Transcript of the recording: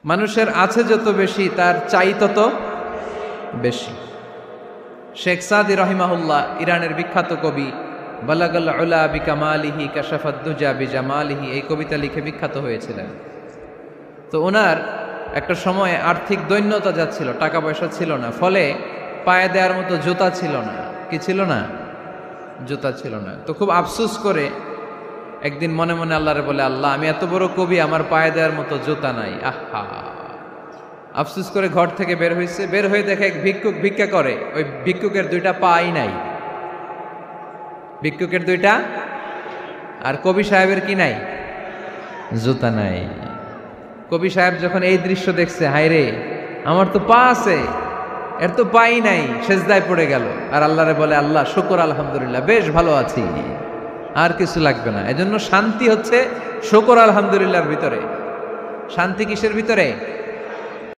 মানুষের আছে যত বেশি তার চাই তত বেশি। শেখ সাদি রহিমাহুল্লাহ ইরানের বিখ্যাত কবি, বালাগাল উলা বিকামালিহি কাশাফাদ দুজা বিজামালিহি, এই কবিতা লিখে বিখ্যাত হয়েছিলেন। তো ওনার একটা সময়ে আর্থিক দৈন্যতা যাচ্ছিল, টাকা পয়সা ছিল না, ফলে পায়ে দেওয়ার মতো জুতা ছিল না। কি ছিল না? জুতা ছিল না। তো খুব আফসোস করে একদিন মনে মনে আল্লাহরে বলে, আল্লাহ আমি এত বড় কবি, আমার পায়ে দেওয়ার মতো জুতা নাই। আহা, আফসোস করে ঘর থেকে বের হয়েছে। বের হয়ে দেখে এক ভিক্ষুক ভিক্ষা করে, ওই ভিক্ষুকের দুইটা পাই নাই। ভিক্ষুকের দুইটা, আর কবি সাহেবের কি নাই? জুতা নাই। কবি সাহেব যখন এই দৃশ্য দেখছে, হায় রে আমার তো পা আছে, এর তো পাই নাই, সেজদায় পড়ে গেল। আর আল্লাহরে বলে, আল্লাহ শুকর আলহামদুলিল্লাহ, বেশ ভালো আছি, আর কিছু লাগবে না। এজন্য শান্তি হচ্ছে শুকর আলহামদুলিল্লাহর ভিতরে। শান্তি কিসের ভিতরে?